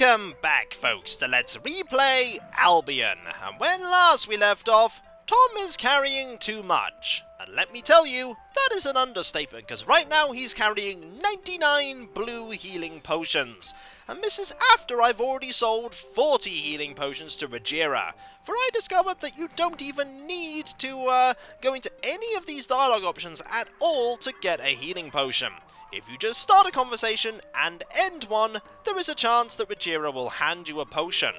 Welcome back, folks, to Let's Replay Albion. And when last we left off, Tom is carrying too much. And let me tell you, that is an understatement, because right now he's carrying 99 blue healing potions. And this is after I've already sold 40 healing potions to Rajira. For I discovered that you don't even need to go into any of these dialogue options at all to get a healing potion. If you just start a conversation and end one, there is a chance that Rajira will hand you a potion.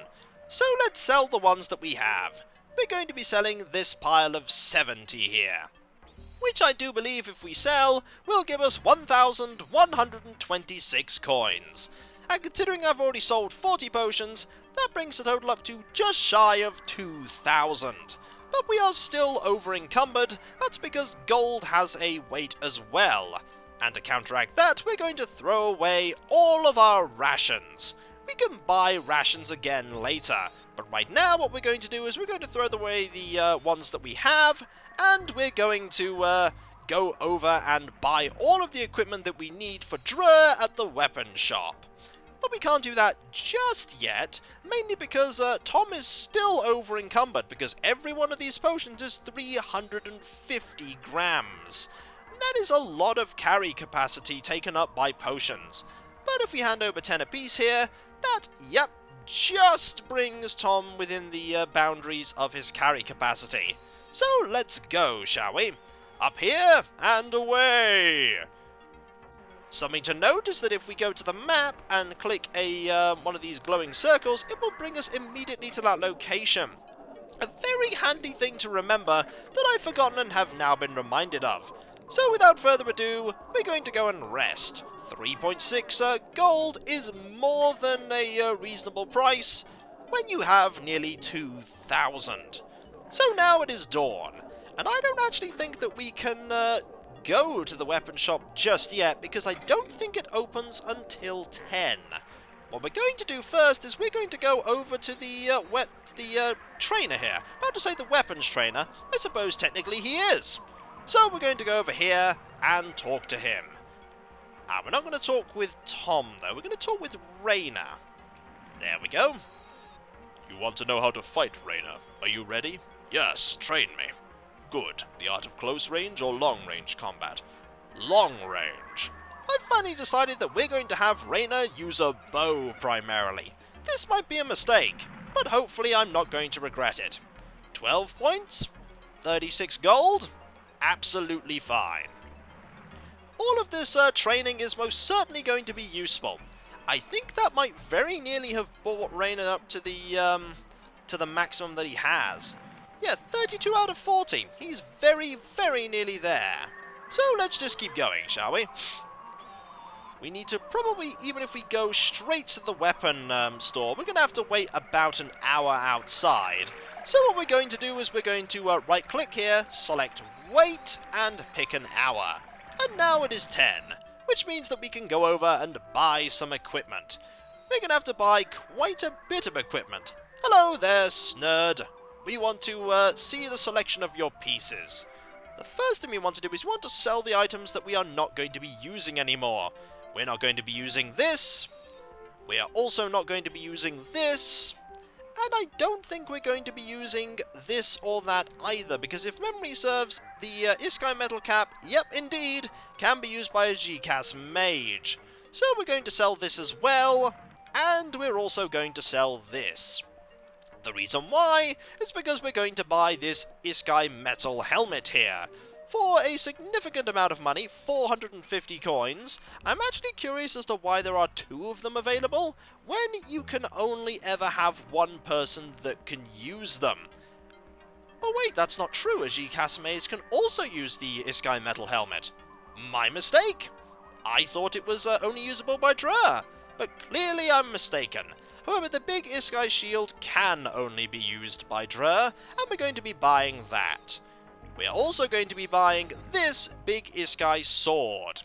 So let's sell the ones that we have. We're going to be selling this pile of 70 here, which I do believe if we sell will give us 1,126 coins. And considering I've already sold 40 potions, that brings the total up to just shy of 2,000. But we are still over encumbered. That's because gold has a weight as well. And to counteract that, we're going to throw away all of our rations. We can buy rations again later, but right now what we're going to do is we're going to throw away the ones that we have, and we're going to go over and buy all of the equipment that we need for Dre at the weapon shop. But we can't do that just yet, mainly because Tom is still over encumbered, because every one of these potions is 350 grams. That is a lot of carry capacity taken up by potions. But if we hand over 10 apiece here, that, yep, just brings Tom within the boundaries of his carry capacity. So let's go, shall we? Up here and away! Something to note is that if we go to the map and click one of these glowing circles, it will bring us immediately to that location. A very handy thing to remember that I've forgotten and have now been reminded of. So without further ado, we're going to go and rest. 3.6 gold is more than a reasonable price when you have nearly 2,000. So now it is dawn, and I don't actually think that we can go to the weapon shop just yet, because I don't think it opens until 10. What we're going to do first is we're going to go over to the trainer here. About to say the weapons trainer, I suppose technically he is. So we're going to go over here and talk to him. We're not going to talk with Tom, though. We're going to talk with Raina. There we go. You want to know how to fight, Raina. Are you ready? Yes, train me. Good. The art of close range or long range combat? Long range. I've finally decided that we're going to have Raina use a bow primarily. This might be a mistake, but hopefully I'm not going to regret it. 12 points? 36 gold? Absolutely fine. All of this training is most certainly going to be useful. I think that might very nearly have brought Raina up to the maximum that he has. Yeah, 32 out of 40. He's very, very nearly there. So let's just keep going, shall we? We need to probably, even if we go straight to the weapon store, we're going to have to wait about an hour outside. So what we're going to do is we're going to right-click here, select wait, and pick an hour. And now it is 10, which means that we can go over and buy some equipment. We're going to have to buy quite a bit of equipment. Hello there, Snurd. We want to see the selection of your pieces. The first thing we want to do is we want to sell the items that we are not going to be using anymore. We're not going to be using this. We are also not going to be using this. And I don't think we're going to be using this or that either, because if memory serves, the Iskai Metal Cap, yep, indeed, can be used by a Gcas Mage. So we're going to sell this as well, and we're also going to sell this. The reason why is because we're going to buy this Iskai Metal Helmet here. For a significant amount of money, 450 coins. I'm actually curious as to why there are two of them available, when you can only ever have one person that can use them. Oh wait, that's not true, as Gcas Mage can also use the Iskai Metal Helmet. My mistake! I thought it was only usable by Dra, but clearly I'm mistaken. However, the big Iskai Shield can only be used by Dra, and we're going to be buying that. We are also going to be buying this big Iskai sword.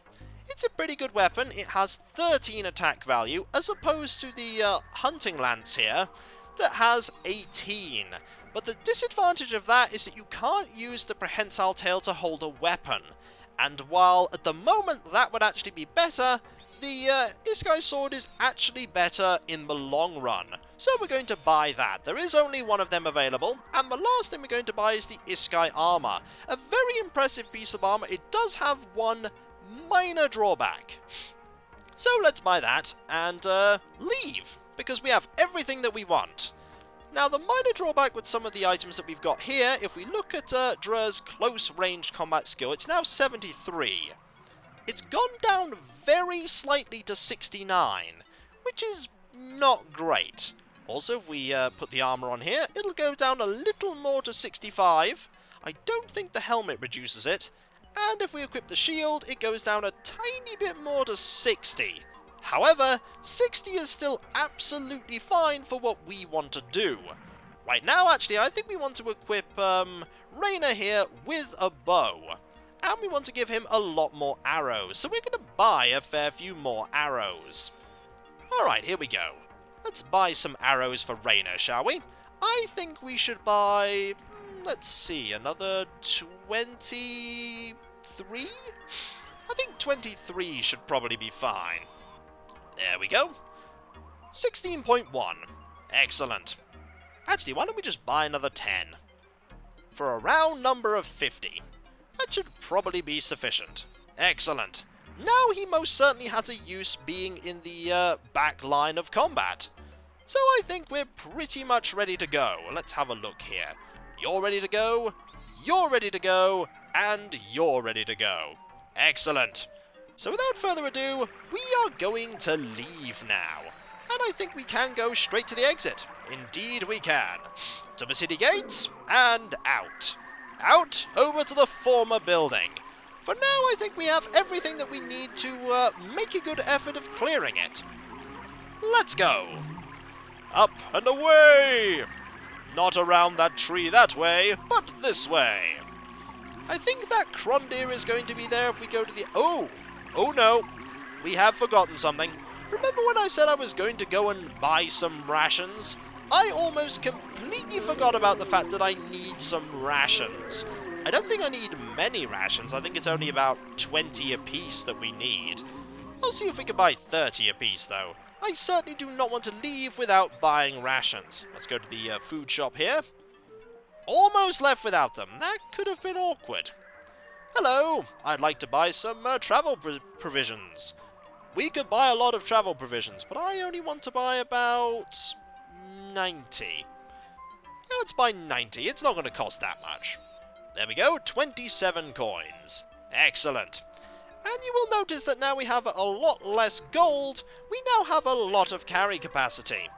It's a pretty good weapon. It has 13 attack value, as opposed to the hunting lance here, that has 18. But the disadvantage of that is that you can't use the prehensile tail to hold a weapon. And while at the moment that would actually be better, the Iskai sword is actually better in the long run, so we're going to buy that. There is only one of them available, and the last thing we're going to buy is the Iskai armor. A very impressive piece of armor. It does have one minor drawback. So let's buy that and leave, because we have everything that we want. Now, the minor drawback with some of the items that we've got here, if we look at Drur's close-range combat skill, it's now 73. It's gone down very slightly to 69, which is not great. Also, if we put the armor on here, it'll go down a little more to 65. I don't think the helmet reduces it. And if we equip the shield, it goes down a tiny bit more to 60. However, 60 is still absolutely fine for what we want to do. Right now, actually, I think we want to equip Rainer here with a bow. And we want to give him a lot more arrows, so we're going to buy a fair few more arrows. Alright, here we go. Let's buy some arrows for Rainer, shall we? I think we should buy, let's see, another 23? I think 23 should probably be fine. There we go. 16.1. Excellent. Actually, why don't we just buy another 10? For a round number of 50. That should probably be sufficient. Excellent. Now he most certainly has a use being in the back line of combat. So I think we're pretty much ready to go. Let's have a look here. You're ready to go, you're ready to go, and you're ready to go. Excellent. So without further ado, we are going to leave now. And I think we can go straight to the exit. Indeed we can. To the city gates, and out. Out over to the former building. For now, I think we have everything that we need to make a good effort of clearing it. Let's go. Up and away. Not around that tree that way, but this way. I think that Krondir is going to be there if we go to the... Oh no. We have forgotten something. Remember when I said I was going to go and buy some rations? I almost completely forgot about the fact that I need some rations. I don't think I need many rations. I think it's only about 20 apiece that we need. I'll see if we can buy 30 apiece, though. I certainly do not want to leave without buying rations. Let's go to the food shop here. Almost left without them. That could have been awkward. Hello, I'd like to buy some travel provisions. We could buy a lot of travel provisions, but I only want to buy about 90. Yeah, let's buy 90. It's not going to cost that much. There we go, 27 coins. Excellent. And you will notice that now we have a lot less gold, we now have a lot of carry capacity.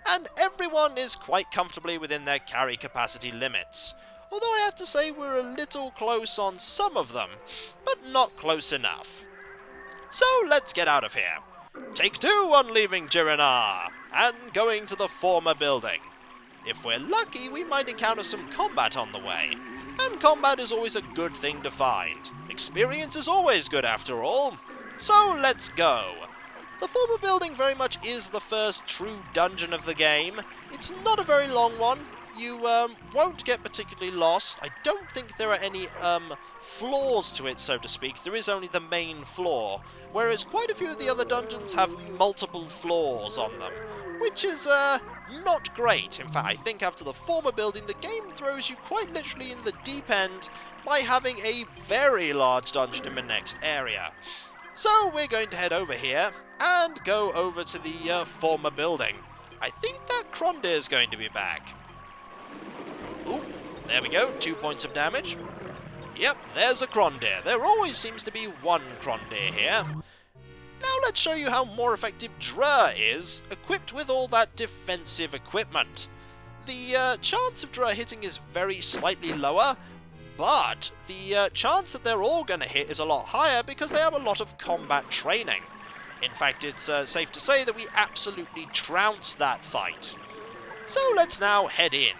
And everyone is quite comfortably within their carry capacity limits. Although I have to say we're a little close on some of them, but not close enough. So let's get out of here. Take 2 on leaving Girinar, and going to the former building. If we're lucky, we might encounter some combat on the way. And combat is always a good thing to find. Experience is always good after all. So let's go. The former building very much is the first true dungeon of the game. It's not a very long one. You won't get particularly lost. I don't think there are any floors to it, so to speak. There is only the main floor, whereas quite a few of the other dungeons have multiple floors on them, which is not great. In fact, I think after the former building, the game throws you quite literally in the deep end by having a very large dungeon in the next area. So we're going to head over here and go over to the former building. I think that Krondir is going to be back. Ooh, there we go, 2 points of damage. Yep, there's a Krondir. There always seems to be one Krondir here. Now let's show you how more effective Drur is, equipped with all that defensive equipment. The chance of Drur hitting is very slightly lower, but the chance that they're all going to hit is a lot higher because they have a lot of combat training. In fact, it's safe to say that we absolutely trounced that fight. So let's now head in.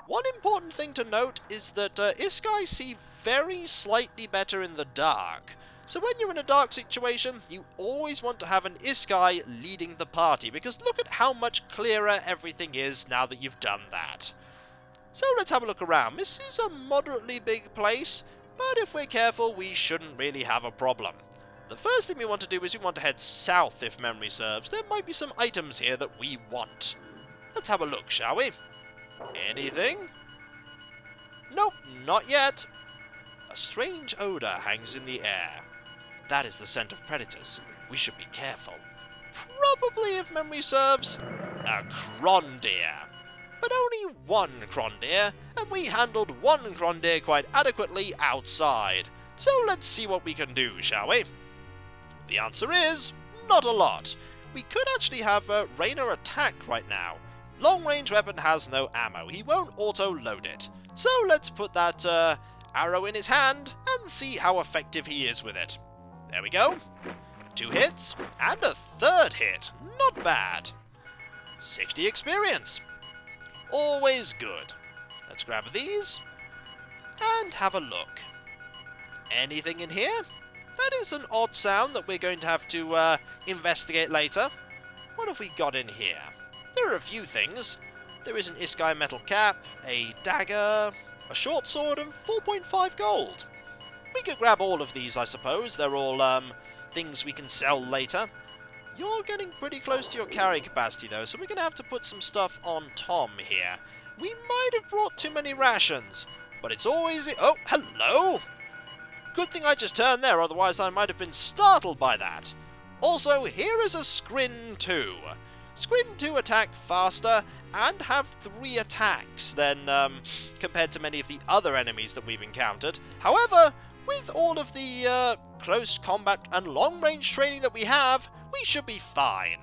One important thing to note is that Iskai see very slightly better in the dark. So when you're in a dark situation, you always want to have an Iskai leading the party, because look at how much clearer everything is now that you've done that. So let's have a look around. This is a moderately big place, but if we're careful, we shouldn't really have a problem. The first thing we want to do is we want to head south, if memory serves. There might be some items here that we want. Let's have a look, shall we? Anything? Nope, not yet. A strange odour hangs in the air. That is the scent of predators. We should be careful. Probably, if memory serves, a Crondeer. But only one Crondeer, and we handled one Crondeer quite adequately outside. So let's see what we can do, shall we? The answer is, not a lot. We could actually have Rainer attack right now. Long-range weapon has no ammo. He won't auto-load it. So let's put that arrow in his hand and see how effective he is with it. There we go. 2 hits, and a 3rd hit. Not bad. 60 experience. Always good. Let's grab these and have a look. Anything in here? That is an odd sound that we're going to have to investigate later. What have we got in here? There are a few things. There is an Iskai metal cap, a dagger, a short sword, and 4.5 gold. We could grab all of these, I suppose. They're all things we can sell later. You're getting pretty close to your carry capacity, though, so we're going to have to put some stuff on Tom here. We might have brought too many rations, but it's always... Oh, hello! Good thing I just turned there, otherwise I might have been startled by that. Also, here is a Skrin 2. Skrin 2 attack faster and have 3 attacks than compared to many of the other enemies that we've encountered. However, with all of the close combat and long-range training that we have, we should be fine.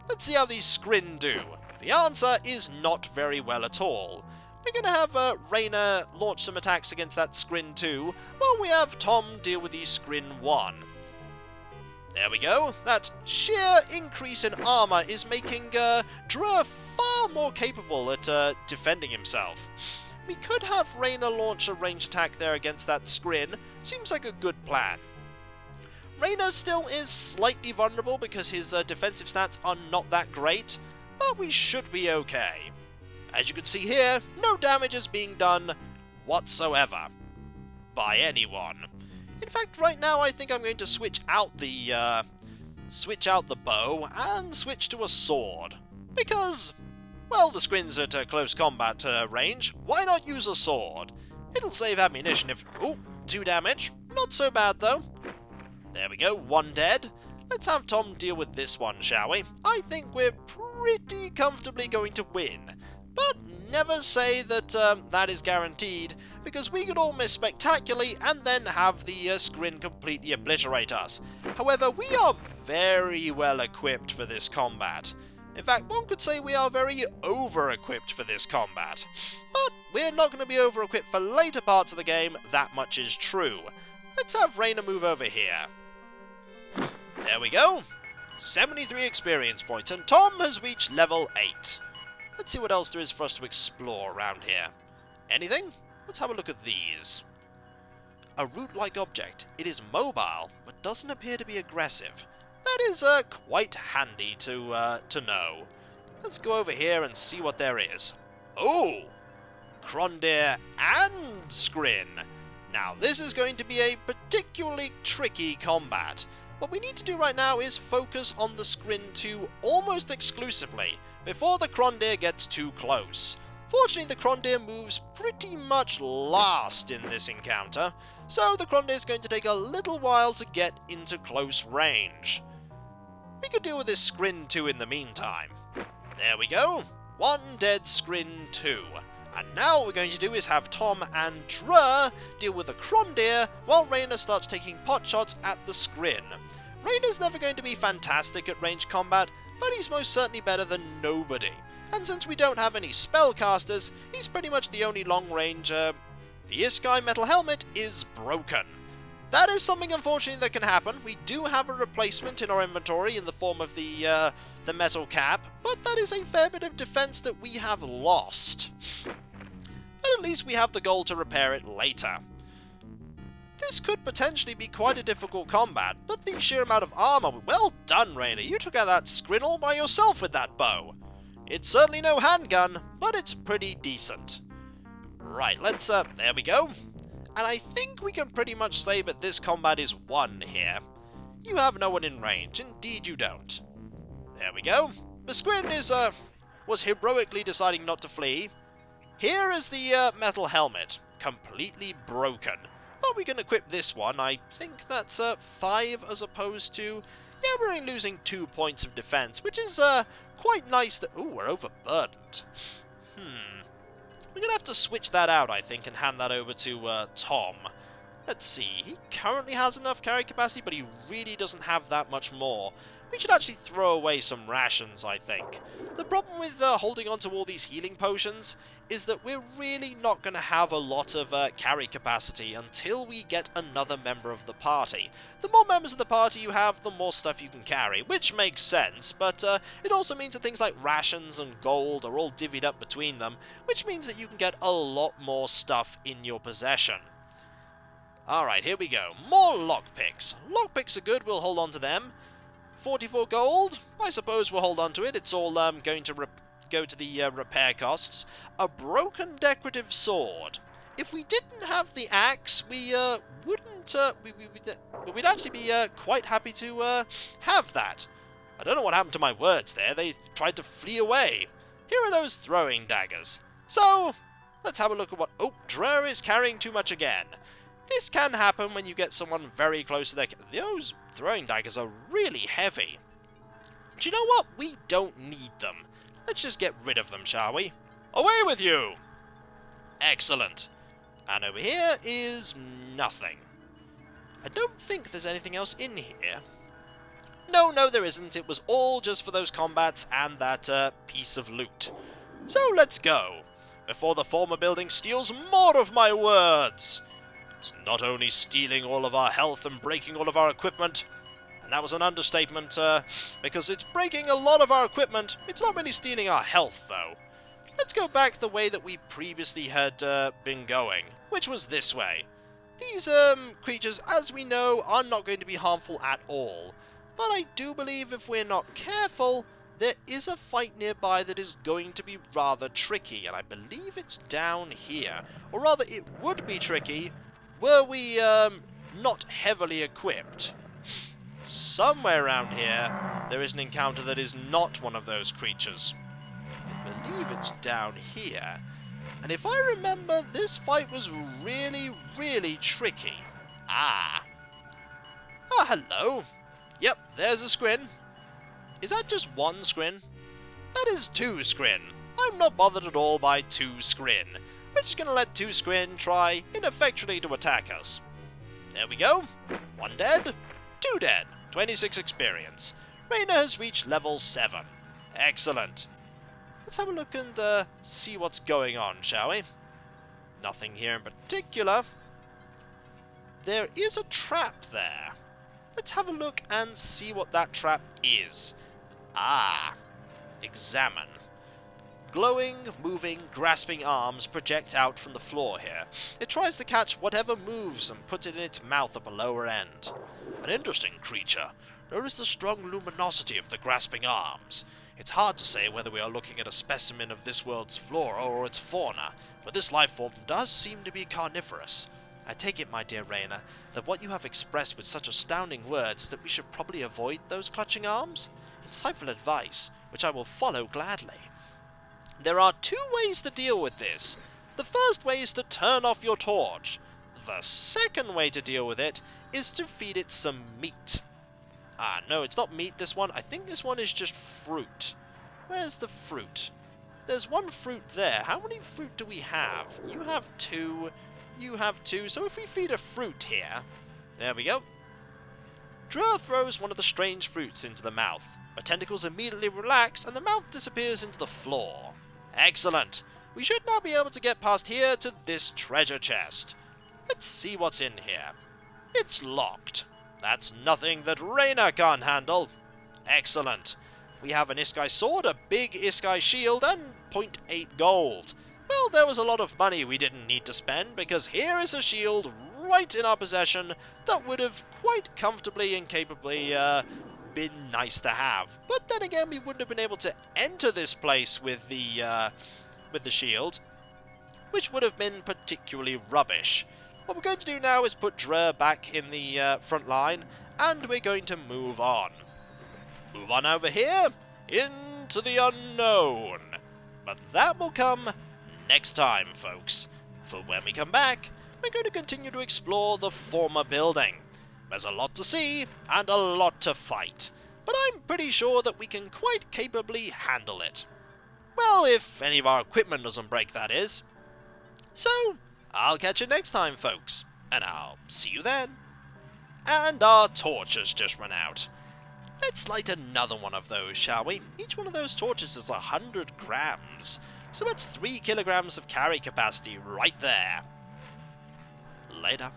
Let's see how these Skrin do. The answer is not very well at all. We're going to have Rainer launch some attacks against that Skrin 2, while we have Tom deal with the Skrin 1. There we go. That sheer increase in armour is making Dra far more capable at defending himself. We could have Rainer launch a range attack there against that Skrin. Seems like a good plan. Rainer still is slightly vulnerable because his defensive stats are not that great, but we should be okay. As you can see here, no damage is being done whatsoever by anyone. In fact, right now I think I'm going to switch out the bow and switch to a sword. Because, well, the Skrin's at close combat range. Why not use a sword? It'll save ammunition if... Ooh, 2 damage. Not so bad, though. There we go, 1 dead. Let's have Tom deal with this one, shall we? I think we're pretty comfortably going to win. But never say that that is guaranteed, because we could all miss spectacularly and then have the Skrin completely obliterate us. However, we are very well equipped for this combat. In fact, one could say we are very over-equipped for this combat. But we're not going to be over-equipped for later parts of the game, that much is true. Let's have Rainer move over here. There we go. 73 experience points, and Tom has reached level 8. Let's see what else there is for us to explore around here. Anything? Let's have a look at these. A root-like object. It is mobile, but doesn't appear to be aggressive. That is quite handy to know. Let's go over here and see what there is. Oh! Crondeer and Skrin. Now, this is going to be a particularly tricky combat. What we need to do right now is focus on the Skrin 2 almost exclusively, before the Crondeer gets too close. Fortunately, the Crondeer moves pretty much last in this encounter, so the Crondeer is going to take a little while to get into close range. We could deal with this Skrin 2 in the meantime. There we go, 1 dead Skrin 2. And now what we're going to do is have Tom and Dra deal with the Crondeer while Rainer starts taking pot shots at the Skrin. Rainer's never going to be fantastic at ranged combat, but he's most certainly better than nobody. And since we don't have any spellcasters, he's pretty much the only long-range. The Iskai metal helmet is broken. That is something, unfortunately, that can happen. We do have a replacement in our inventory in the form of the metal cap, but that is a fair bit of defense that we have lost. But at least we have the gold to repair it later. This could potentially be quite a difficult combat, but the sheer amount of armor... Well done, Rainer. You took out that Skrin all by yourself with that bow. It's certainly no handgun, but it's pretty decent. Right, let's... there we go. And I think we can pretty much say that this combat is won here. You have no one in range. Indeed you don't. There we go. The Squin was heroically deciding not to flee. Here is the metal helmet, completely broken. But we can equip this one. I think that's 5 as opposed to... Yeah, we're only losing 2 points of defense, which is quite nice. Ooh, we're overburdened. We're going to have to switch that out, I think, and hand that over to Tom. Let's see. He currently has enough carry capacity, but he really doesn't have that much more. We should actually throw away some rations, I think. The problem with holding on to all these healing potions is that we're really not going to have a lot of carry capacity until we get another member of the party. The more members of the party you have, the more stuff you can carry, which makes sense, but it also means that things like rations and gold are all divvied up between them, which means that you can get a lot more stuff in your possession. Alright, here we go. More lockpicks. Lockpicks are good, we'll hold on to them. 44 gold? I suppose we'll hold on to it. It's all going to go to the repair costs. A broken decorative sword. If we didn't have the axe, we wouldn't... we'd actually be quite happy to have that. I don't know what happened to my words there. They tried to flee away. Here are those throwing daggers. So, let's have a look at what... Oh, Drer is carrying too much again. This can happen when you get someone very close to their... Those throwing daggers are really heavy. Do you know what? We don't need them. Let's just get rid of them, shall we? Away with you! Excellent. And over here is nothing. I don't think there's anything else in here. No, there isn't. It was all just for those combats and that piece of loot. So let's go, before the former building steals more of my words. It's not only stealing all of our health and breaking all of our equipment, and that was an understatement, because it's breaking a lot of our equipment. It's not really stealing our health, though. Let's go back the way that we previously had been going, which was this way. These creatures, as we know, are not going to be harmful at all. But I do believe if we're not careful, there is a fight nearby that is going to be rather tricky, and I believe it's down here. Or rather, it would be tricky were we not heavily equipped. Somewhere around here, there is an encounter that is not one of those creatures. I believe it's down here. And if I remember, this fight was really, really tricky. Ah, hello. Yep, there's a Scrin. Is that just one Scrin? That is 2 Scrin. I'm not bothered at all by 2 Scrin. We're just going to let 2 Scrin try ineffectually to attack us. There we go. 1 dead, 2 dead. 26 experience. Reyna has reached level 7. Excellent. Let's have a look and see what's going on, shall we? Nothing here in particular. There is a trap there. Let's have a look and see what that trap is. Ah, examine. Glowing, moving, grasping arms project out from the floor here. It tries to catch whatever moves and put it in its mouth at the lower end. An interesting creature. Notice the strong luminosity of the grasping arms. It's hard to say whether we are looking at a specimen of this world's flora or its fauna, but this life form does seem to be carnivorous. I take it, my dear Reyna, that what you have expressed with such astounding words is that we should probably avoid those clutching arms? Insightful advice, which I will follow gladly. There are 2 ways to deal with this. The first way is to turn off your torch. The second way to deal with it is to feed it some meat. Ah, no, it's not meat, this one. I think this one is just fruit. Where's the fruit? There's 1 fruit there. How many fruit do we have? You have 2. You have 2. So if we feed a fruit here... There we go. Drer throws one of the strange fruits into the mouth. The tentacles immediately relax and the mouth disappears into the floor. Excellent. We should now be able to get past here to this treasure chest. Let's see what's in here. It's locked. That's nothing that Reyna can't handle. Excellent. We have an Iskai sword, a big Iskai shield, and 0.8 gold. Well, there was a lot of money we didn't need to spend, because here is a shield right in our possession that would have quite comfortably and capably been nice to have. But then again, we wouldn't have been able to enter this place with the shield, which would have been particularly rubbish. What we're going to do now is put Drer back in the front line, and we're going to move on. Move on over here, into the unknown. But that will come next time, folks. For when we come back, we're going to continue to explore the former building. There's a lot to see, and a lot to fight, but I'm pretty sure that we can quite capably handle it. Well, if any of our equipment doesn't break, that is. So, I'll catch you next time, folks, and I'll see you then. And our torch has just run out. Let's light another one of those, shall we? Each one of those torches is 100 grams, so that's 3 kilograms of carry capacity right there. Later.